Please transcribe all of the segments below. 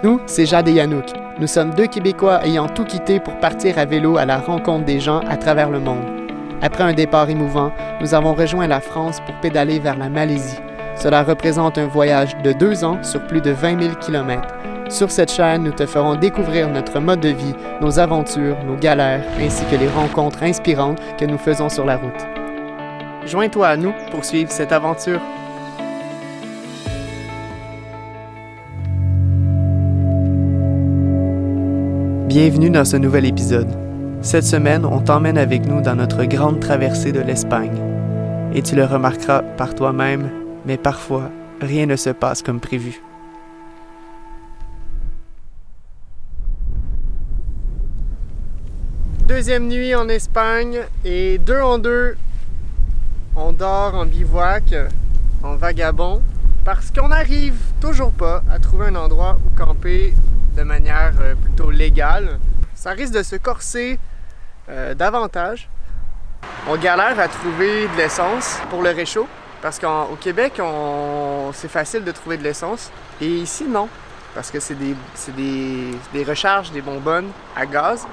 Nous, c'est Jade et Yanouk. Nous sommes deux Québécois ayant tout quitté pour partir à vélo à la rencontre des gens à travers le monde. Après un départ émouvant, nous avons rejoint la France pour pédaler vers la Malaisie. Cela représente un voyage de 2 ans sur plus de 20 000 km. Sur cette chaîne, nous te ferons découvrir notre mode de vie, nos aventures, nos galères, ainsi que les rencontres inspirantes que nous faisons sur la route. Joins-toi à nous pour suivre cette aventure. Bienvenue dans ce nouvel épisode. Cette semaine, on t'emmène avec nous dans notre grande traversée de l'Espagne. Et tu le remarqueras par toi-même, mais parfois, rien ne se passe comme prévu. Deuxième nuit en Espagne et 2 en 2, on dort en bivouac, en vagabond, parce qu'on n'arrive toujours pas à trouver un endroit où camper de manière plutôt légale. Ça risque de se corser davantage. On galère à trouver de l'essence pour le réchaud, parce qu'au Québec, c'est facile de trouver de l'essence. Et ici, non, parce que c'est des recharges, des bonbonnes à gaz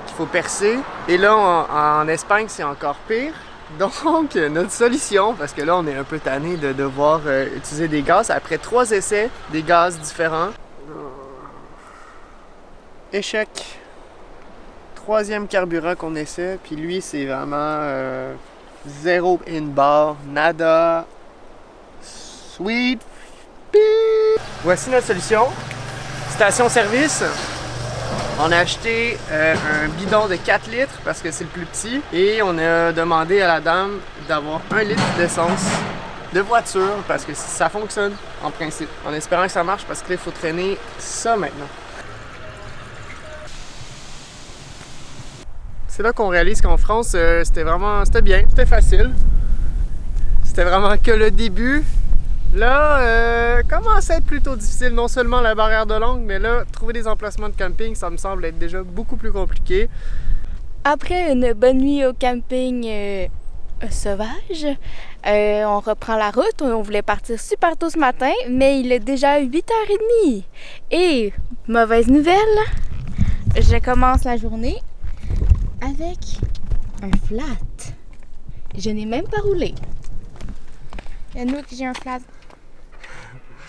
qu'il faut percer. Et là, en Espagne, c'est encore pire. Donc, notre solution, parce que là, on est un peu tanné de devoir utiliser des gaz, après 3 essais, des gaz différents. Échec. 3e carburant qu'on essaie, puis lui, c'est vraiment zéro in bar, nada, sweet. Voici notre solution. Station-service. On a acheté un bidon de 4 litres parce que c'est le plus petit et on a demandé à la dame d'avoir 1 litre d'essence de voiture parce que ça fonctionne en principe. En espérant que ça marche parce que là, il faut traîner ça maintenant. C'est là qu'on réalise qu'en France, c'était bien, c'était facile. C'était vraiment que le début. Là, commence à être plutôt difficile, non seulement la barrière de langue, mais là, trouver des emplacements de camping, ça me semble être déjà beaucoup plus compliqué. Après une bonne nuit au camping sauvage, on reprend la route. On voulait partir super tôt ce matin, mais il est déjà 8h30. Et, mauvaise nouvelle, je commence la journée avec un flat. Je n'ai même pas roulé. Yannouk, j'ai un flat.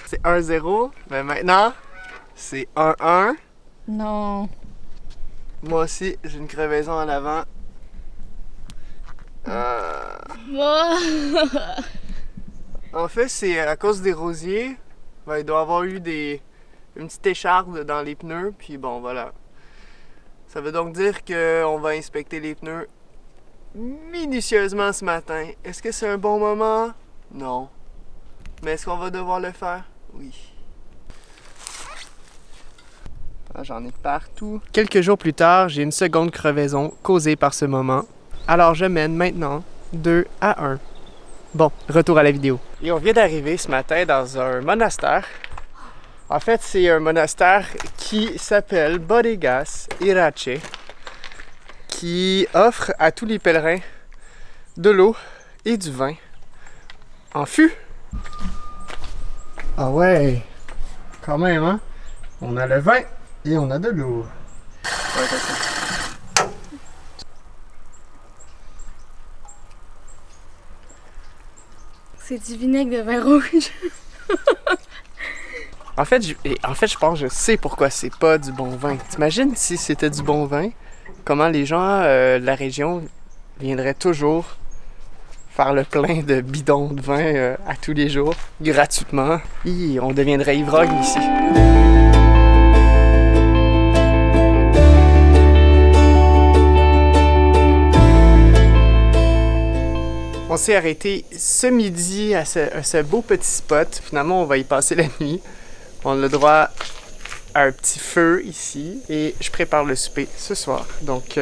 C'est 1-0, mais maintenant, c'est 1-1. Non. Moi aussi, j'ai une crevaison en avant. En fait, c'est à cause des rosiers. Ben, il doit avoir eu une petite écharpe dans les pneus, puis bon, voilà. Ça veut donc dire qu'on va inspecter les pneus minutieusement ce matin. Est-ce que c'est un bon moment? Non. Mais est-ce qu'on va devoir le faire? Oui. Ah, j'en ai partout. Quelques jours plus tard, j'ai une seconde crevaison causée par ce moment. Alors je mène maintenant 2-1. Bon, retour à la vidéo. Et on vient d'arriver ce matin dans un monastère. En fait, c'est un monastère qui s'appelle Bodegas Irache, qui offre à tous les pèlerins de l'eau et du vin en fût. Ah ouais, quand même, hein? On a le vin et on a de l'eau. C'est du vinaigre de vin rouge. En fait, je pense que je sais pourquoi c'est pas du bon vin. T'imagines si c'était du bon vin, comment les gens de la région viendraient toujours faire le plein de bidons de vin à tous les jours, gratuitement. Et on deviendrait ivrogne ici. On s'est arrêté ce midi à ce beau petit spot. Finalement, on va y passer la nuit. On a le droit à un petit feu ici et je prépare le souper ce soir. Donc,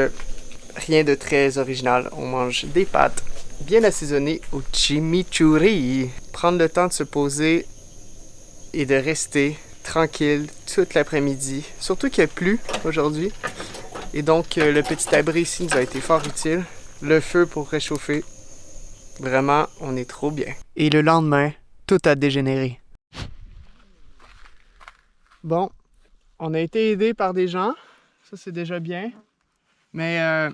rien de très original. On mange des pâtes bien assaisonnées au chimichurri. Prendre le temps de se poser et de rester tranquille toute l'après-midi. Surtout qu'il a plu aujourd'hui. Et donc, le petit abri ici nous a été fort utile. Le feu pour réchauffer. Vraiment, on est trop bien. Et le lendemain, tout a dégénéré. Bon, On a été aidé par des gens, ça c'est déjà bien. Mais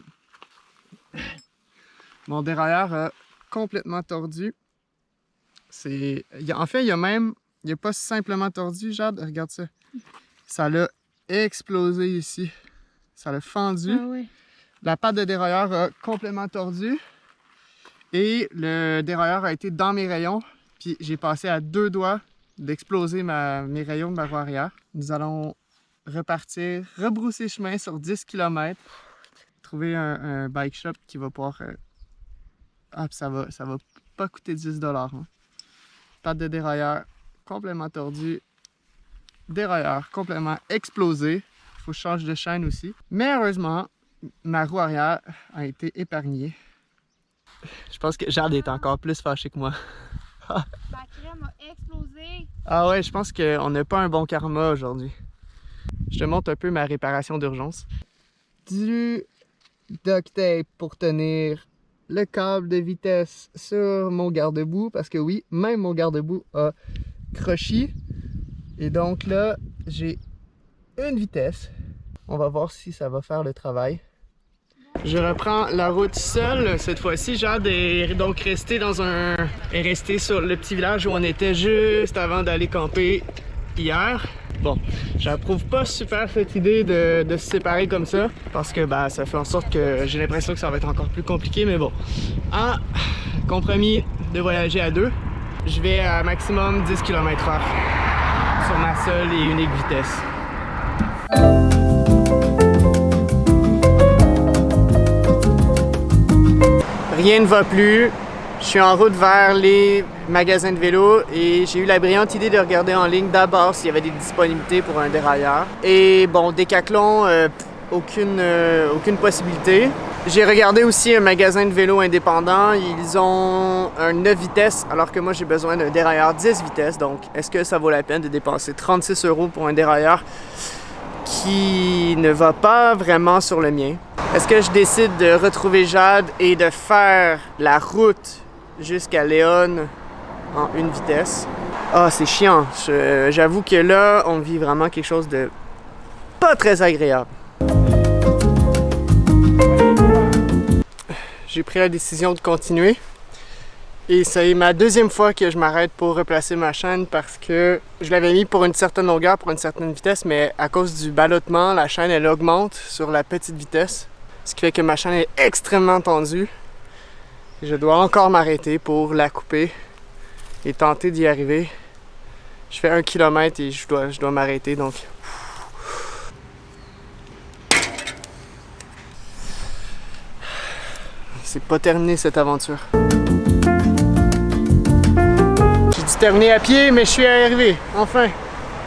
mon dérailleur a complètement tordu. En fait, il n'a pas simplement tordu, Jade, regarde ça. Ça l'a explosé ici. Ça l'a fendu. Ah ouais. La patte de dérailleur a complètement tordu. Et le dérailleur a été dans mes rayons. Puis j'ai passé à 2 doigts d'exploser mes rayons de ma roue arrière. Nous allons repartir, rebrousser chemin sur 10 km. Trouver un bike shop qui va pouvoir... Ah, puis ça va pas coûter 10 $. Hein. Patte de dérailleur complètement tordue. Dérailleur complètement explosé. Il faut que je change de chaîne aussi. Mais heureusement, ma roue arrière a été épargnée. Je pense que Jade est encore plus fâchée que moi. Ma crème a explosé. Ah ouais, je pense qu'on n'a pas un bon karma aujourd'hui. Je te montre un peu ma réparation d'urgence. Du duct tape pour tenir le câble de vitesse sur mon garde-boue. Parce que oui, même mon garde-boue a croché. Et donc là, j'ai une vitesse. On va voir si ça va faire le travail. Je reprends la route seule. Cette fois-ci, Jade est donc restée sur le petit village où on était juste avant d'aller camper hier. Bon, j'approuve pas super cette idée de se séparer comme ça parce que ça fait en sorte que j'ai l'impression que ça va être encore plus compliqué, mais bon. En compromis de voyager à 2, je vais à maximum 10 km/h sur ma seule et unique vitesse. Rien ne va plus. Je suis en route vers les magasins de vélo et j'ai eu la brillante idée de regarder en ligne d'abord s'il y avait des disponibilités pour un dérailleur. Et bon, Decathlon, aucune possibilité. J'ai regardé aussi un magasin de vélo indépendant. Ils ont un 9 vitesses alors que moi j'ai besoin d'un dérailleur 10 vitesses. Donc, est-ce que ça vaut la peine de dépenser 36 € pour un dérailleur qui ne va pas vraiment sur le mien? Est-ce que je décide de retrouver Jade et de faire la route jusqu'à Léon en 1 vitesse? Ah, c'est chiant. J'avoue que là, on vit vraiment quelque chose de pas très agréable. J'ai pris la décision de continuer. Et c'est ma 2e fois que je m'arrête pour replacer ma chaîne parce que je l'avais mis pour une certaine longueur, pour une certaine vitesse, mais à cause du ballottement, la chaîne elle augmente sur la petite vitesse. Ce qui fait que ma chaîne est extrêmement tendue. Et je dois encore m'arrêter pour la couper et tenter d'y arriver. Je fais 1 km et je dois m'arrêter, donc... C'est pas terminé cette aventure. J'ai dû terminer à pied, mais je suis arrivé, enfin,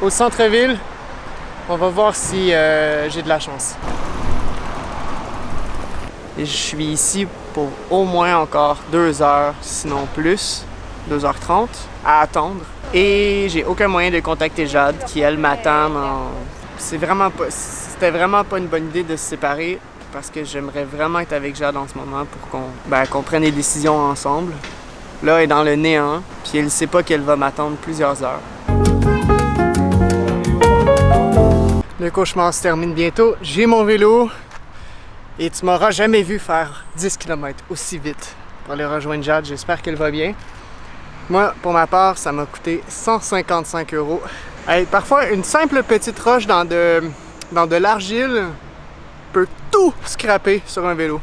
au centre-ville. On va voir si j'ai de la chance. Et je suis ici pour au moins encore 2 heures, sinon plus, 2h30, à attendre. Et j'ai aucun moyen de contacter Jade, qui elle m'attend. C'était vraiment pas une bonne idée de se séparer, parce que j'aimerais vraiment être avec Jade en ce moment pour qu'on prenne des décisions ensemble. Là, elle est dans le néant, puis elle sait pas qu'elle va m'attendre plusieurs heures. Le cauchemar se termine bientôt. J'ai mon vélo. Et tu m'auras jamais vu faire 10 km aussi vite pour aller rejoindre Jade. J'espère qu'elle va bien. Moi, pour ma part, ça m'a coûté 155 €. Hey, parfois, une simple petite roche dans de l'argile peut tout scraper sur un vélo.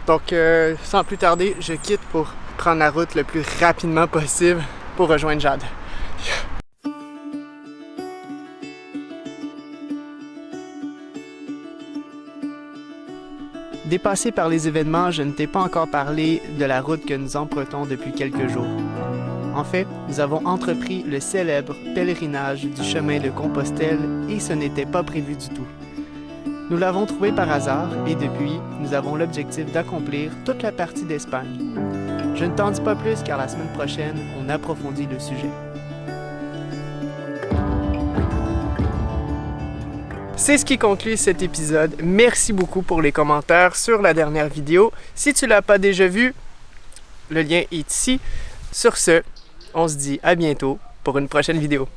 Donc, sans plus tarder, je quitte pour prendre la route le plus rapidement possible pour rejoindre Jade. Dépassé par les événements, je ne t'ai pas encore parlé de la route que nous empruntons depuis quelques jours. En fait, nous avons entrepris le célèbre pèlerinage du chemin de Compostelle et ce n'était pas prévu du tout. Nous l'avons trouvé par hasard et depuis, nous avons l'objectif d'accomplir toute la partie d'Espagne. Je ne t'en dis pas plus car la semaine prochaine, on approfondit le sujet. C'est ce qui conclut cet épisode. Merci beaucoup pour les commentaires sur la dernière vidéo. Si tu ne l'as pas déjà vu, le lien est ici. Sur ce, on se dit à bientôt pour une prochaine vidéo.